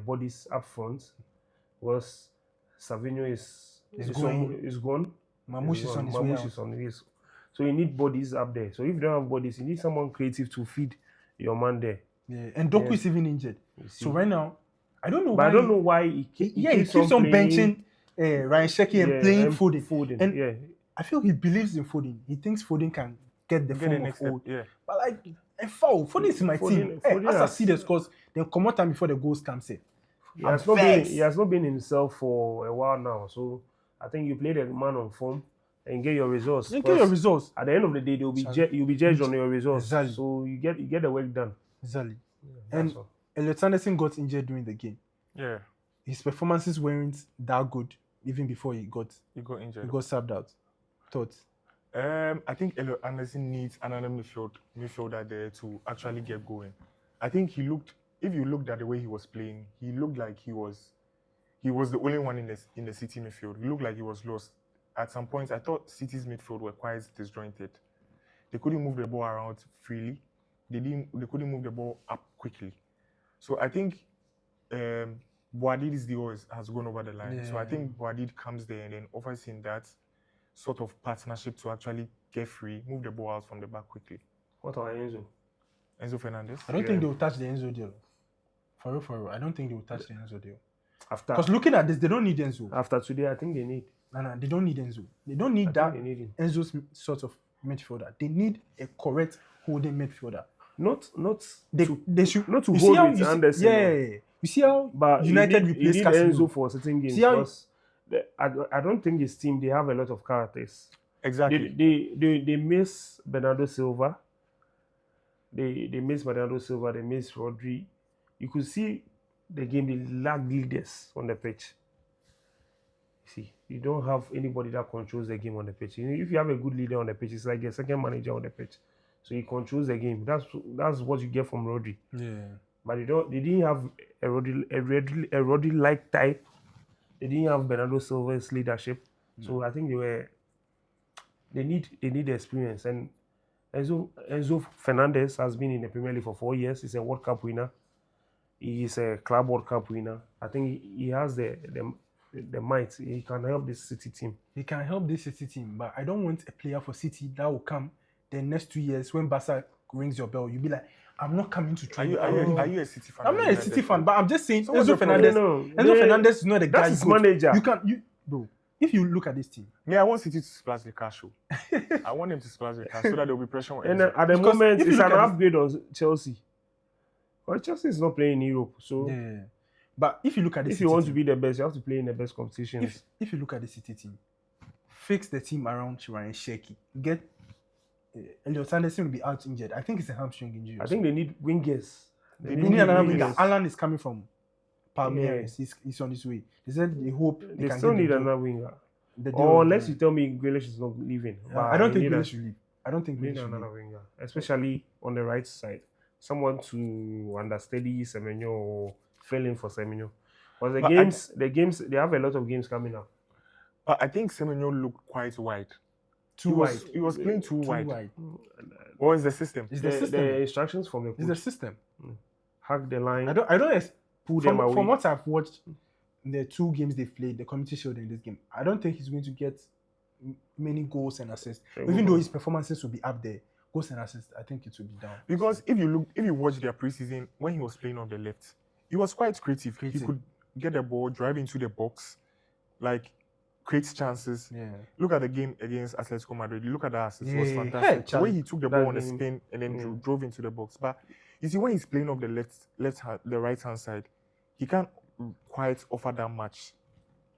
bodies up front. Because Savinho is gone. Mamouche is on his way Mamouche out. is on his. So you need bodies up there. So if you don't have bodies, you need someone creative to feed your man there. Yeah, and Doku is even injured. see. So right now, I don't know But why. I don't know why he keeps on playing, benching Ryan Cherki and playing Foden. And yeah. I feel he believes in Foden. He thinks Foden can get the get the form next of step. old. Yeah, But like, a foul. Foden is in my team. Foden As I has- see the scores, then come out time before the goals come safe. He has not been himself for a while now. So I think you play the man on form and get your results. Then get your results. At the end of the day, you'll be judged on your results. Exactly. So you get the work done. Exactly. That's And all. Elliot Anderson got injured during the game. yeah, His performances weren't that good even before he got you got injured. subbed out. Thoughts? I think Elliot Anderson needs another midfielder there to actually get going. I think if you looked at the way he was playing, he looked like he was the only one in the City midfield. He looked like he was lost. At some points, I thought City's midfield were quite disjointed. They couldn't move the ball around freely. They couldn't move the ball up quickly. So I think Boadid's deal has gone over the line. So I think Boadid comes there and then offers him that sort of partnership to actually get free, move the ball out from the back quickly. What about Enzo? Enzo Fernandez. I don't think they will touch the Enzo deal. For real. I don't think they will touch the Enzo deal. After Because looking at this, they don't need Enzo. today, I think they need. No, they don't need Enzo. They don't need I that think they need him. Enzo's sort of midfielder. They need a correct holding midfielder. Not They should not to you hold see how with you see- Anderson. yeah. You see how But United you need replaced Enzo Casemiro. for certain games See how- because I don't think his team, they have a lot of characters. Exactly. They miss Bernardo Silva. They miss Bernardo Silva. They miss Rodri. You could see the game, they lack leaders on the pitch. See, you don't have anybody that controls the game on the pitch. If you have a good leader on the pitch, it's like a second manager on the pitch. So he controls the game. That's what you get from Rodri. Yeah. But they didn't have a Rodri-like type. They didn't have Bernardo Silva's leadership. So I think they need experience. And Enzo Fernandez has been in the Premier League for 4 years. He's a World Cup winner. He is a Club World Cup winner. I think he has the might. He can help this City team. He can help this City team, but I don't want a player for City that will come the next 2 years when Barca rings your bell. You'll be like, I'm not coming to train. Are you a City fan? I'm not a City fan, but I'm just saying So what's Enzo the problem? Fernandez. Enzo Fernandez is not the guy. That's his you go to. manager. Bro. If you look at this team, Me, I want City to splash the cash. I want him to splash the cash so that there will be pressure on And Enzo. at the Because moment, if you it's look an at upgrade on Chelsea. Well, Chelsea is not playing in Europe. So yeah. But if you look at this, if you want to be the best, you have to play in the best competitions. if you look at the City team, fix the team around Ryan Sheki. Get Elliot Anderson will be out injured. I think it's a hamstring injury. I think they need wingers. they need another winger. wingers. Alan is coming from Palmeiras. Yeah. He's on his way. They said they hope They can still get need the deal- another winger. the deal Or with unless them. you tell me Grealish is not leaving. But I don't think they need Grealish should leave. I don't think need Grealish should another leave. winger, especially on the right side. Someone to understudy Semenyo or fill in for Semenyo. But the games, they have a lot of games coming up. But I think Semenyo looked quite wide. Too wide. He was playing too wide. wide. What is the system? It's The, the system. the instructions from the It's the coach. system. Hack the line. I don't pull them away. from what I've watched the 2 games they've played, the Community Shield in this game, I don't think he's going to get many goals and assists. Even though his performances will be up there, goals and assists, I think it will be down. Because if you watch their preseason, when he was playing on the left, he was quite creative. He could get the ball, drive into the box, like create chances. Yeah. Look at the game against Atletico Madrid. Look at that assist. It was Yeah. fantastic. Hey, the way he took the ball on a game, spin and then drove into the box. But you see, when he's playing off the right hand side, he can't quite offer that much.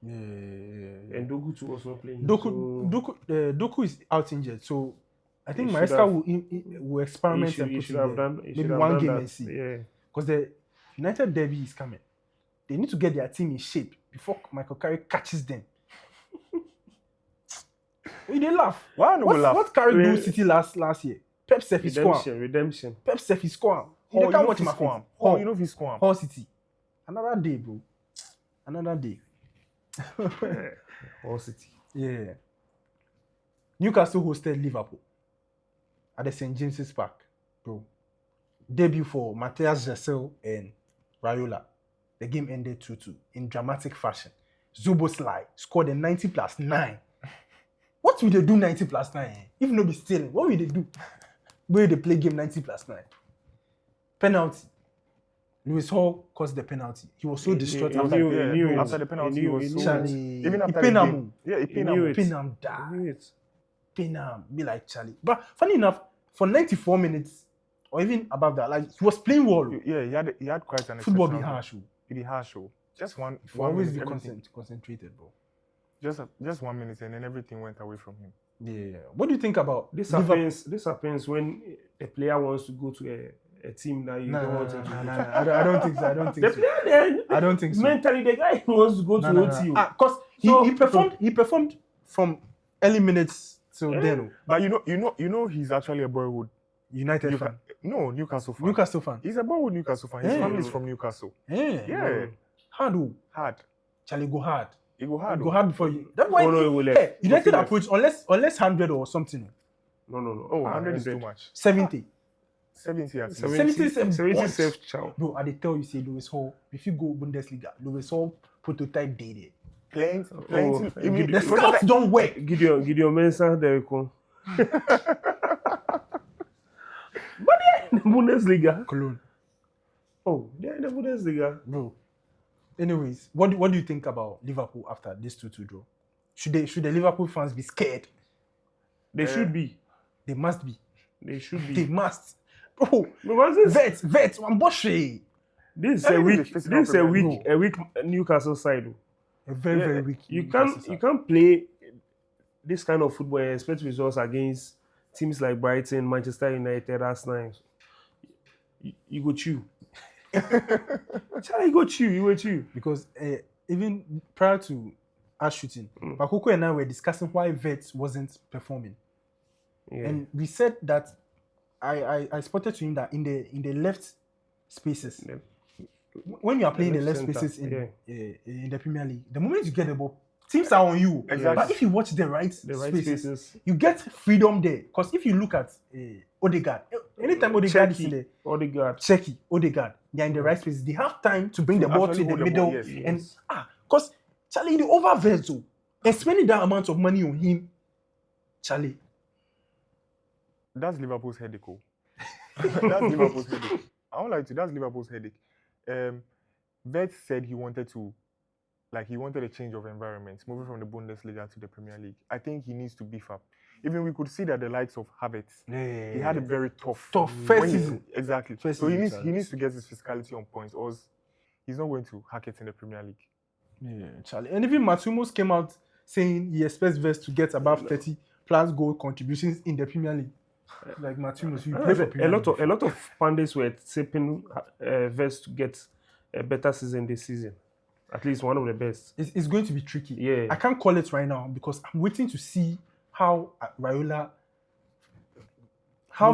Yeah. And Doku too was not playing. Doku is out injured, so I think He should Maresca will experiment He should- and he put should him have there. done. He Maybe should have one done game that. and see. Yeah. Because the United derby is coming. They need to get their team in shape before Michael Carrick catches them. They laugh. Why no laugh? What Carrick do Re- City last year? Pep said he scored. Redemption. Pep said he scored. Oh, You you can't know watch if my he squam. face. Oh, you know if he squam. Hull City. Another day, bro. Another day. All City. Yeah. Newcastle hosted Liverpool at the St. James's Park, bro. Debut for Matthias Jaissle and Raiola. The game ended 2-2 in dramatic fashion. Zoboslai scored a 90+9. What will they do 90+9? If no be stealing, what will they do? Where they play game 90+9? Penalty. Lewis Hall caused the penalty. He was so distraught he after knew it. After the penalty, he was so... Charlie. Even after He the pin game. him. Yeah, he pinned knew him. it. Pinham I died. knew it. Pinham. Be like Charlie. But funny enough, for 94 minutes, or even above that, like he was playing well. Yeah, he had quite an Football be exceptional- harsh. Oh. It be harsh. Oh. Just one Always minute, be everything- concentrated, bro. Just 1 minute and then everything went away from him. Yeah. What do you think about This Liverpool? happens when a player wants to go to a team that you Nah, don't want him to go to. I don't think so. I don't think The so. player then, I don't think so. mentally, the guy wants to go to OT. Because he performed from early minutes till then. Oh. But you know he's actually a boyhood United fan. Newcastle fan. Newcastle fan. He's a boyhood Newcastle fan. His Yeah. family is from Newcastle. Yeah. Yeah. Hard. Oh. Hard. Charlie, go hard. He go hard. Go oh. hard before you. That's why Oh, no, he will left. hey, United He will approach unless 100 or something. No. Oh, 100 is too much. 70. 70 at least. 70 safe chow. Bro, I dey tell you, say Lewis Hall, if you go Bundesliga, Lewis Hall prototype day there. Playing. The scouts don't work. Gideon Mensah, there you go. But they're in the Bundesliga. Cologne. Oh, they're in the Bundesliga. Bro. Anyways, what do you think about Liverpool after this 2-2 draw? Should the Liverpool fans be scared? They should be. They must be. They should be. They must. Bro, Because vet, one Boshe. this is That a is weak. the physical This is a problem. weak Newcastle side. Oh. A very weak. You Newcastle can't side. play this kind of football and expect results against teams like Brighton, Manchester United, Arsenal. You go chew. Charlie, you go chew. Because even prior to us shooting, Bakoko and I were discussing why Vets wasn't performing, Yeah. and we said that I spotted to him that in the left spaces, Yeah. when you are playing the left left center, spaces in the Premier League, the moment you get the ball, teams are on you. Exactly. But if you watch the right spaces, spaces. you get freedom there. Because if you look at Odegaard, anytime Odegaard is in the Odegaard, they're in the right spaces. They have time to bring the ball to actually the hold the middle. ball, yes. And because Charlie, the oververse, and spending that amount of money on him, Charlie. That's Liverpool's headache. Oh. That's Liverpool's headache. I won't lie to you, that's Liverpool's headache. Vet said he wanted a change of environment, moving from the Bundesliga to the Premier League. I think he needs to beef up. Even we could see that the likes of Havertz, he had a very tough first season. Exactly. First So he season, needs to get his physicality on points, or he's not going to hack it in the Premier League. Yeah, Charlie. And even Matsumos came out saying he expects Vest to get above 30 plus goal contributions in the Premier League. Like Matsumos, you play for Premier League. A lot of pundits were tipping Vest to get a better season this season. At least one of the best. It's going to be tricky. Yeah. I can't call it right now because I'm waiting to see how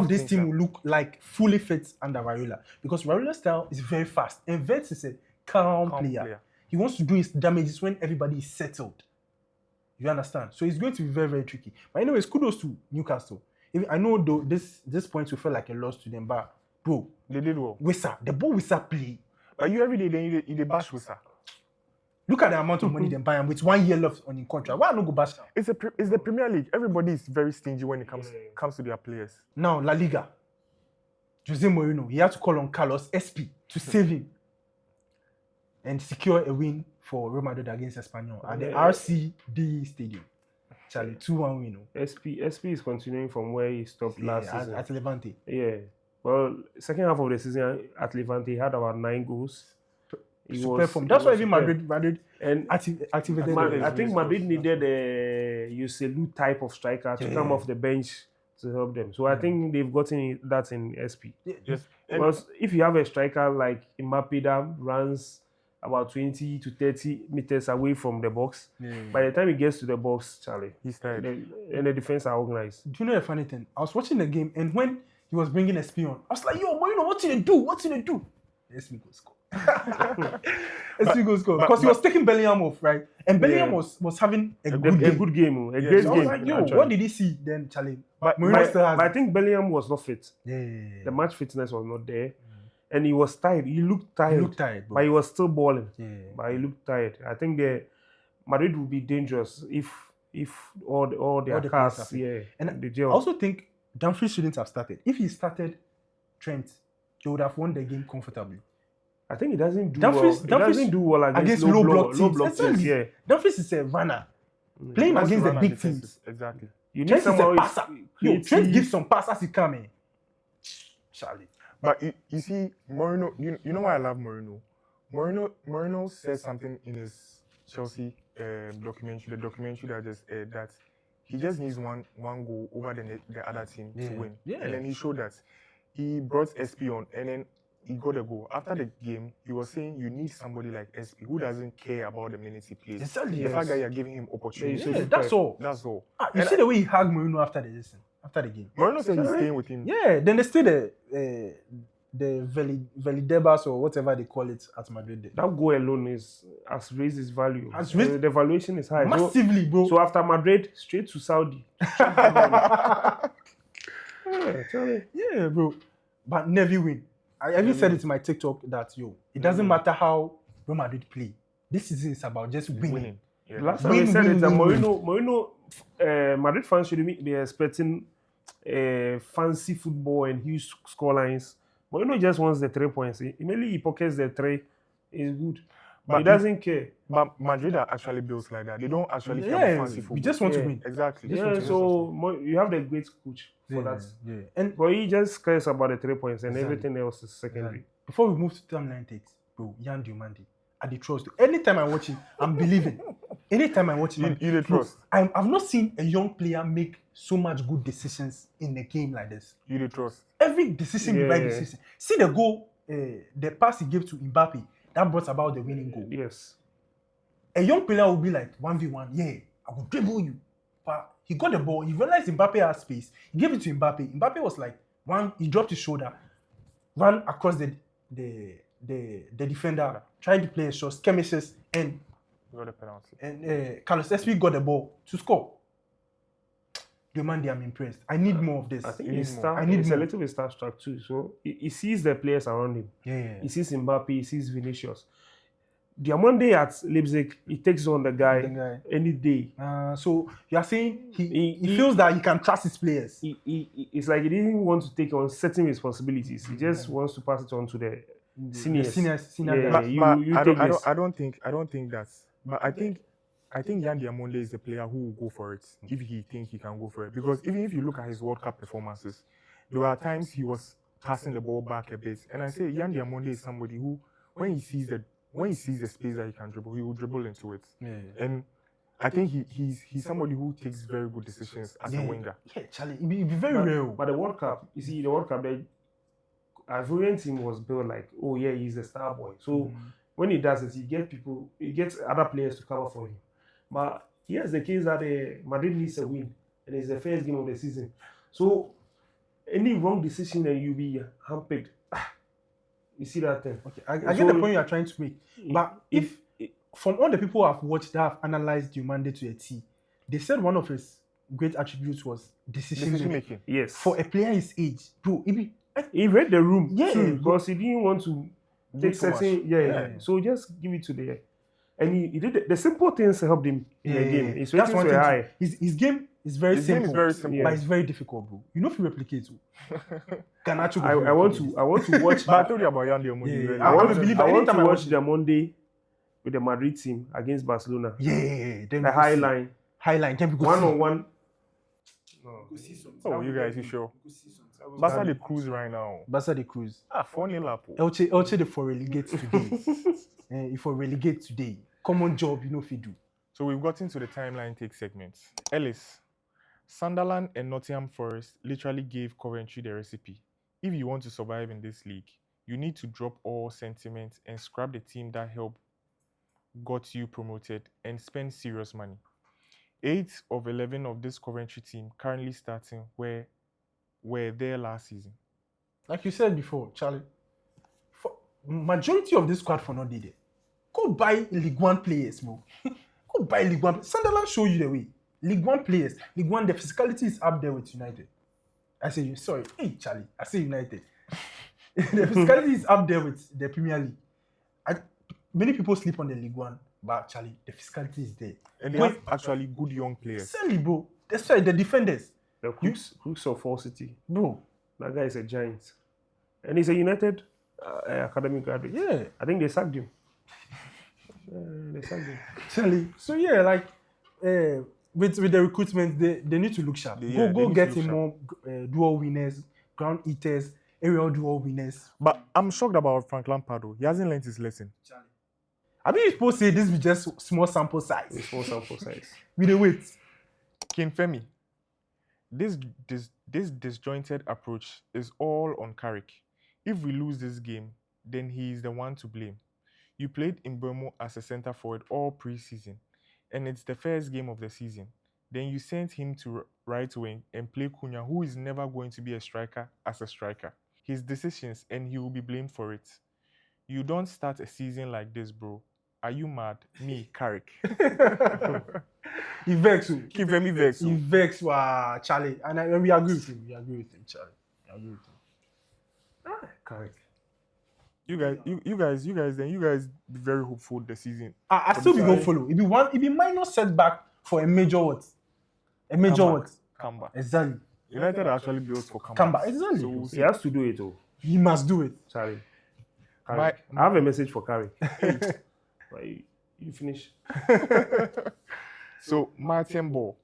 this team will look like fully fit under Raiola. Because Raiola's style is very fast. And Vets is a calm player. He wants to do his damages when everybody is settled. You understand? So it's going to be very, very tricky. But anyways, kudos to Newcastle. I know though this point will feel like a loss to them, but bro, they did well. The ball Wissa play. But you every day you bash Wissa. Look at the amount of money they buy him with 1 year left on his contract. Why not go bash him? It's the Premier League. Everybody is very stingy when it comes to their players. Now La Liga. José Mourinho, he had to call on Carlos SP to save him and secure a win for Real Madrid against Espanyol at the RCD Stadium. Charlie, 2-1 win. SP is continuing from where he stopped last season. At Levante. Yeah. Well, second half of the season at Levante, he had about 9 goals. That's why even Madrid and activated. I think Madrid needed a Jaissle type of striker to come off the bench to help them. So I think they've gotten that in SP. Yes. Because if you have a striker like Mbappe that runs about 20 to 30 meters away from the box, by the time he gets to the box, Charlie, he's tired. And the defense are organized. Do you know the funny thing? I was watching the game, and when he was bringing SP on, I was like, yo, Mourinho, what you do? SP go score. SP go score. Because he was taking Bellingham off, right? And Bellingham was having a good game. A great So I game. was like, yo, actually. what did he see then, Charlie? But I think Bellingham was not fit. The match fitness was not there. And he was tired. He looked tired. Bro. But he was still balling. But he looked tired. I think Madrid will be dangerous if all their cars. And I also think Dumfries shouldn't have started. If he started Trent, he would have won the game comfortably. I think he doesn't do Dumfries do well against low block teams. Yeah. Dumfries is a runner. Playing against the big teams. Exactly. You need someone who is creative. Trent gives some passes he come in. Charlie. But you see, Mourinho, you know why I love Mourinho? Mourinho says something in his Chelsea documentary, the documentary that just aired, that he just needs one goal over the other team to win. And then he showed that. He brought SP on, and then he got a goal. After the game, he was saying you need somebody like SP who doesn't care about the minutes he plays. Exactly. The fact that you're giving him opportunities. That's all. You see the way he hugged Mourinho after the game. Mourinho said he's staying with him. Yeah, then they stayed the Velidebas or whatever they call it at Madrid. That goal alone has raised his value. The valuation is high. Massively, bro. So after Madrid, straight to Saudi. Yeah, bro. But never win. I even said it in my TikTok that, it doesn't matter how Real Madrid play. This season is about just winning. Yeah. Last time we said it, Mourinho, Madrid fans should be expecting fancy football and huge scorelines. Mourinho just wants the 3 points. Immediately he pockets the 3, it's good. But he doesn't care. But Madrid are actually built like that. They don't actually care about fancy football. We just want to win. Exactly. So you have the great coach for that. But he just cares about the 3 points and everything else is secondary. Before we move to timeline takes, bro, Yan Diomande. I dey trust. Anytime I watch him, I'm believing. Anytime I watch him, You dey trust. I've not seen a young player make so much good decisions in a game like this. You dey trust. Every decision be right Yeah. decision. See the goal, the pass he gave to Mbappe that brought about the winning goal. Yes. A young player will be like 1v1, yeah, I will dribble you. But he got the ball, he realized Mbappe had space, he gave it to Mbappe. Mbappe was like, he dropped his shoulder, ran across the defender, tried to play a shot, skirmishes, and Got a penalty. Carlos Espanyol got the ball to score. The man, I'm impressed. I need more of this. I think You he's need more. I need a more. little bit starstruck too. So he sees the players around him. Yeah. He sees Mbappe, he sees Vinicius. Diamonde at Leipzig, he takes on the guy any day. So you are saying he He- feels that he can trust his players. It's like he didn't want to take on certain responsibilities. He just wants to pass it on to the seniors. Senior Yeah, guys. you take this. I don't think that's. But I think Yan Diamonde is the player who will go for it if he think he can go for it. Because even if you look at his World Cup performances, there are times he was passing the ball back a bit. And I say Yan Diamonde is somebody who, when he sees the space that he can dribble, he will dribble into it. Yeah. And I think he's somebody who takes very good decisions as a winger. Yeah, Charlie, it'd be very rare. But the World Cup, you see, the World Cup, the Ivorian team was built like, oh yeah, he's a star boy. So when he does it, he gets other players to cover for him. But here's the case that Madrid needs a win, and it's the first game of the season. So any wrong decision and you be hampered. You see that thing? Okay, I get the point you are trying to make. But if from all the people I've watched that have analyzed Diomande to a T, they said one of his great attributes was decision making. Yes. For a player his age, bro, He read the room Yeah. too, because he didn't want to take too much. certain Yeah. So just give it to and he did the simple things helped him in the game. His ratings were high. His game is very His game simple. is very simple. But it's very difficult, bro. You know if you replicate too. Garnacho I want to watch. But I told you about Yan Diamonde. Yeah. really. I want to believe I want anytime to I watch watch the Monday with the Madrid team against Barcelona. Yeah, then The high line, Highline. Then we go one see. on one. Oh, you guys, you sure? Barca the cruise right now. Barca the Cruz. 4-0 up. Elche they for relegate today. If for relegate today, common job you know if you do. So we've gotten to the timeline take segment. Ellis, Sunderland and Nottingham Forest literally gave Coventry the recipe. If you want to survive in this league, you need to drop all sentiment and scrap the team that helped got you promoted and spend serious money. 8 of 11 of this Coventry team currently starting were there last season. Like you said before, Charlie, for majority of this squad for not did it. Go buy League One players, bro. Go buy League One. Sunderland show you the way. League One players. League One, the physicality is up there with United. I say, sorry. Hey, Charlie. I say United. The physicality is up there with the Premier League. Many people sleep on the League One, but Charlie, the physicality is there. And they have actually good young players. Certainly, bro. That's why the defenders. The Hooks of Fall City. Bro. That guy is a giant, and he's a United academy graduate. Yeah. I think they sacked him. They sacked him. Charlie. So yeah, like with the recruitment, they need to look sharp. They Go need to get look him sharp. more dual winners, ground eaters, aerial dual winners. But I'm shocked about Frank Lampard though. He hasn't learned his lesson. I mean, you're supposed to say this be just small sample size. It's small sample size. We dey wait. Kinfemi, this disjointed approach is all on Carrick. If we lose this game, then he is the one to blame. You played Mbeumo as a centre forward all pre-season, and it's the first game of the season. Then you sent him to right wing and play Cunha, who is never going to be a striker, as a striker. His decisions, and he will be blamed for it. You don't start a season like this, bro. Are you mad? Me, Carrick. He vex. Kinfemi vex. He vex. Wow, Charlie. And we agree with him. We agree with him, Charlie. We agree with him. Correct. You guys be very hopeful the season. I still be hopeful. It be minor setback for a major what? A major Comeback. what? Comeback. Exactly. United are actually built for comeback. Comeback. Exactly. So we'll He see. has to do it, oh. He must do it. Sorry. My- I have a message for Carrick. Right, you finish. So Martin Ball.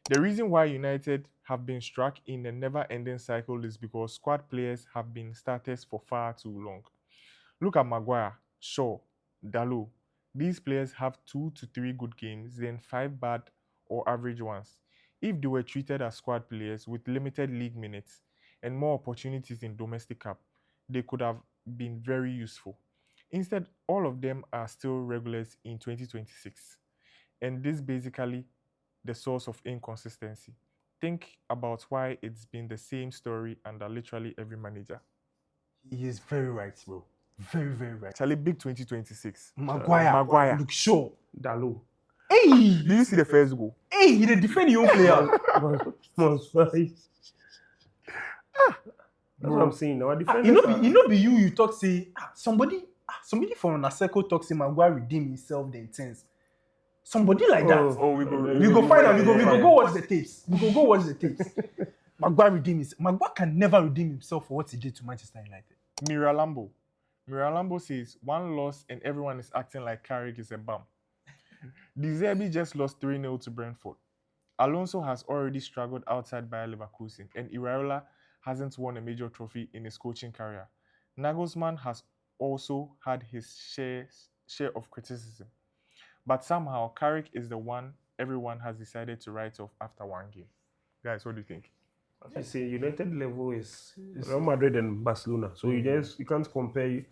The reason why United have been struck in a never-ending cycle is because squad players have been starters for far too long. Look at Maguire, Shaw, Dalo, these players have 2 to 3 good games, then 5 bad or average ones. If they were treated as squad players with limited league minutes and more opportunities in domestic cup, they could have been very useful. Instead, all of them are still regulars in 2026. And this basically the source of inconsistency. Think about why it's been the same story under literally every manager. He is very right, bro. Very, very right. Charlie, big 2026. Maguire. Look sure. Dalo. Hey! Did you see the first goal? Hey, he dey defend your own player. That's what I'm saying. Our You defenders know be you talk say somebody from a circle talk say Maguire redeem himself the intense. Somebody like that. Oh, We go find out. We go go watch the tapes. We go watch the tapes. Maguire redeem himself. Maguire can never redeem himself for what he did to Manchester United. Miralambo says 1 loss and everyone is acting like Carrick is a bum. De Zerbi just lost 3-0 to Brentford. Alonso has already struggled outside Bayer Leverkusen, and Iraola hasn't won a major trophy in his coaching career. Nagelsmann has also had his share of criticism. But somehow, Carrick is the one everyone has decided to write off after 1 game. Guys, what do you think? I say United level is Real Madrid and Barcelona. So you can't compare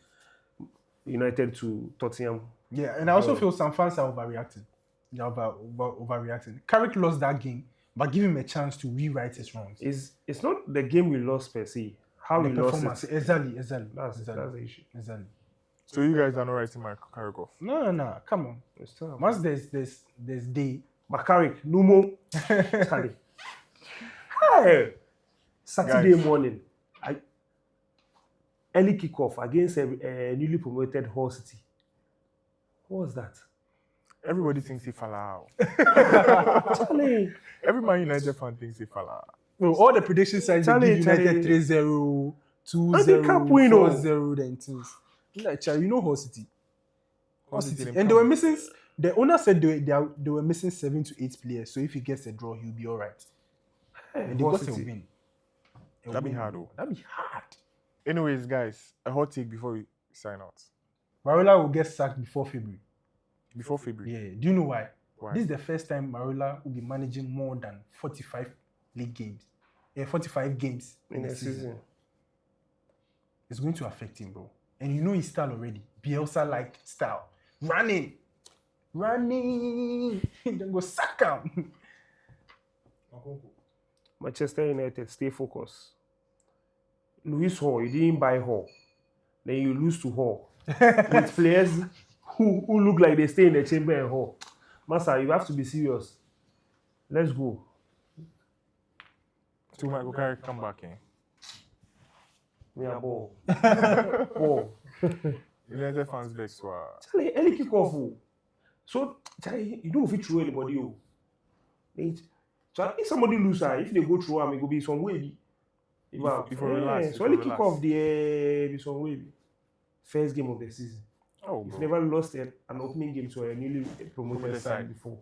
United to Tottenham. Yeah, and I also feel some fans are overreacting. They're overreacting. Carrick lost that game, but give him a chance to rewrite his wrongs. It's not the game we lost per se. How The we lost performance. it. Exactly. That's the issue. Exactly. So you guys are not writing my Carrick off? No. Come on. It's still Once there's day. Bakaric, Numo, Charlie. Hey! Saturday morning, early kickoff against a newly promoted Hull City. What was that? Everybody thinks he fell Charlie. Every Man United fan thinks he fell out. Well, all the predictions are Charlie, United Charlie. 3-0, And they 2-0, can't win, oh. 4-0, then things. Like, Charlie, you know Hull City. Hull City And they were missing. The owner said they were missing 7 to 8 players. So if he gets a draw, he'll be all right. And they Hull got a City. win. That'd be hard, though. That'd be hard. Anyways, guys, a hot take before we sign out. Marola will get sacked before February. Before February. Yeah. Do you know why? Why? This is the first time Marola will be managing more than 45 league games. 45 games In a season. It's going to affect him, bro. And you know his style already. Bielsa-like style. Running. Then go sack him. Manchester United, stay focused. Luis Hall, you didn't buy Hall. Then you lose to Hall. With players who look like they stay in the chamber and Hall. Master, you have to be serious. Let's go. To Michael Carrick come back in. We are ball. Ball. United fans vex were. Charlie, early kickoff. Oh. So, Charlie, you don't fit through anybody. Oh. So if somebody lose, if they go through, it will be some way. If we relax, so early kickoff, there be some way. First game of the season. Oh, You've bro. never lost an opening game to a newly promoted side before.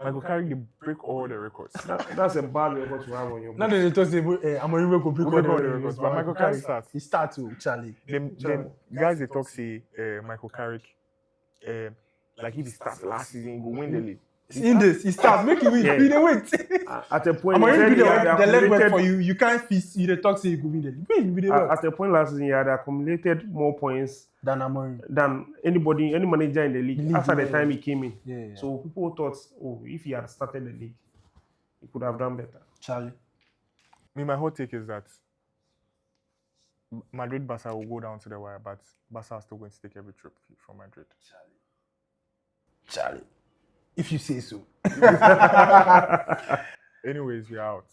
Michael Carrick, they break all the records. That's a bad record to have on your Now book. they just say, Amorim will break Break all all the the records. records. But Michael Carrick starts. He starts to Charlie. Them guys they talk say Michael Carrick, like if he starts last season, he will win the league. In this, he starts making win. Yeah. He dey wait. At a point, Amorim he do said he had the leg work for accumulated- you. You can't feast. You dey talk say you go win the league. Win, we dey work. At a point last season, he had accumulated more points Than Amorim. than any manager in the league after the time he came in. Yeah. So people thought, if he had started the league, he could have done better. Charlie. My whole take is that Madrid Barca will go down to the wire, but Barca are still going to take every trip from Madrid. Charlie. If you say so. Anyways, we are out.